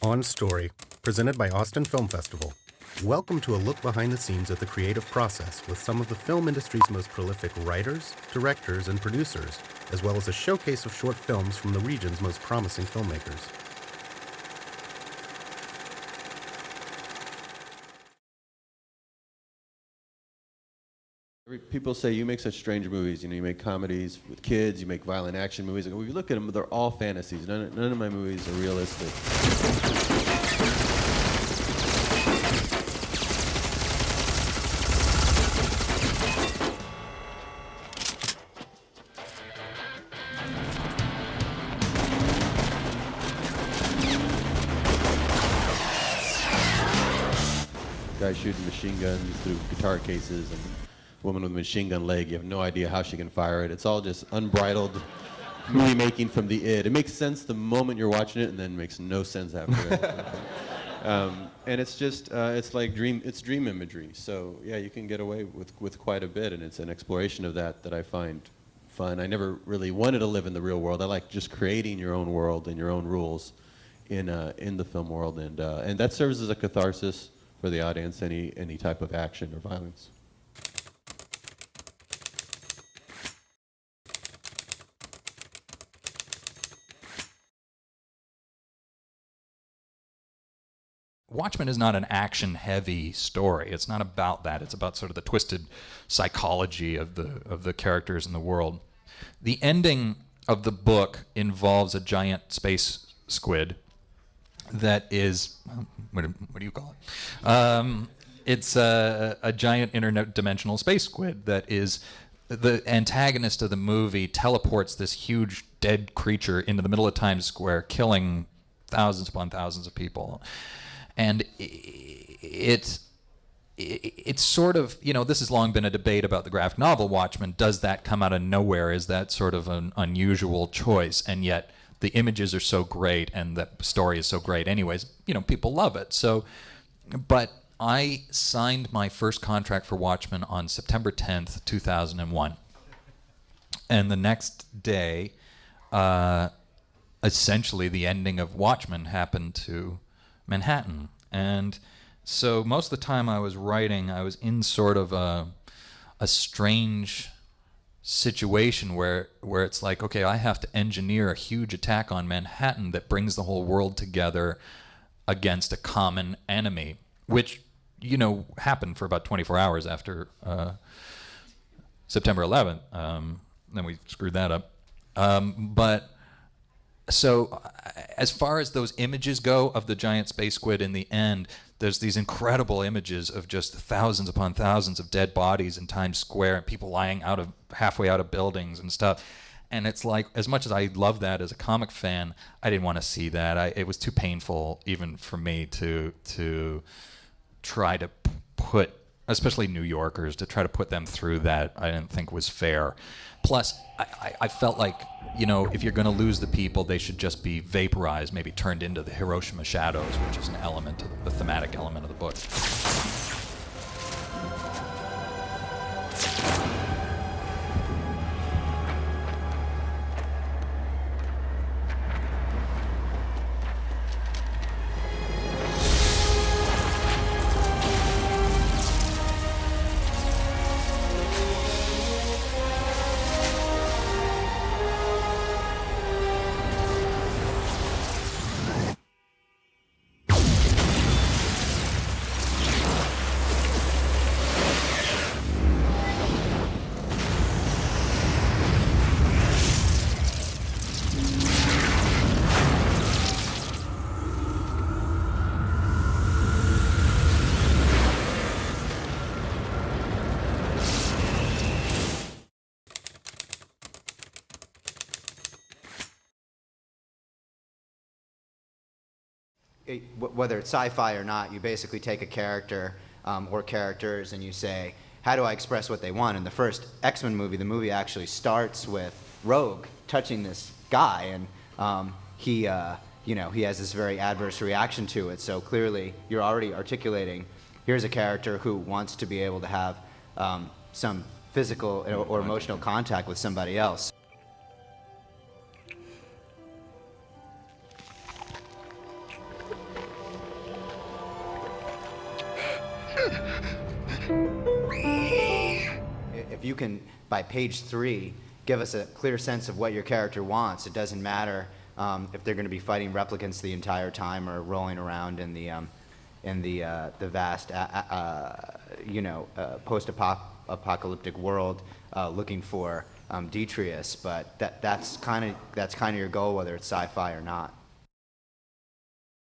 On Story, presented by Austin Film Festival. Welcome to a look behind the scenes at the creative process with some of the film industry's most prolific writers, directors, and producers, as well as a showcase of short films from the region's most promising filmmakers. People say you make such strange movies. You know, you make comedies with kids, you make violent action movies. Like, when you look at them, they're all fantasies. None of my movies are realistic. Guys shooting machine guns through guitar cases, and woman with a machine gun leg, you have no idea how she can fire it. It's all just unbridled movie making from the id. It makes sense the moment you're watching it, and then makes no sense after it. And it's just, it's like dream imagery. So yeah, you can get away with quite a bit, and it's an exploration of that I find fun. I never really wanted to live in the real world. I like just creating your own world and your own rules in the film world, and that serves as a catharsis for the audience, any type of action or violence. Watchmen is not an action-heavy story. It's not about that. It's about sort of the twisted psychology of the characters in the world. The ending of the book involves a giant space squid that is, what do you call it? It's a giant interdimensional space squid that is the antagonist of the movie. Teleports this huge dead creature into the middle of Times Square, killing thousands upon thousands of people. And it's sort of, you know, this has long been a debate about the graphic novel Watchmen. Does that come out of nowhere? Is that sort of an unusual choice? And yet the images are so great and the story is so great anyways, you know, people love it. So, but I signed my first contract for Watchmen on September 10th, 2001. And the next day, essentially the ending of Watchmen happened to Manhattan. And so most of the time I was writing, I was in sort of a strange situation where it's like, okay, I have to engineer a huge attack on Manhattan that brings the whole world together against a common enemy, which, you know, happened for about 24 hours after September 11th. Then we screwed that up. But so as far as those images go of the giant space squid in the end, there's these incredible images of just thousands upon thousands of dead bodies in Times Square and people lying halfway out of buildings and stuff. And it's like, as much as I love that as a comic fan, I didn't want to see that. It was too painful even for me to try to put, especially New Yorkers, to try to put them through that. I didn't think was fair. Plus, I felt like, you know, if you're going to lose the people, they should just be vaporized, maybe turned into the Hiroshima shadows, which is an element of the thematic element of the book. Whether it's sci-fi or not, you basically take a character or characters and you say, how do I express what they want? In the first X-Men movie, the movie actually starts with Rogue touching this guy, and he has this very adverse reaction to it. So clearly, you're already articulating, here's a character who wants to be able to have some physical or emotional contact with somebody else. if you can, by page 3, give us a clear sense of what your character wants, it doesn't matter if they're going to be fighting replicants the entire time or rolling around in the vast, post-apocalyptic world looking for Detrius. But that's kind of your goal, whether it's sci-fi or not.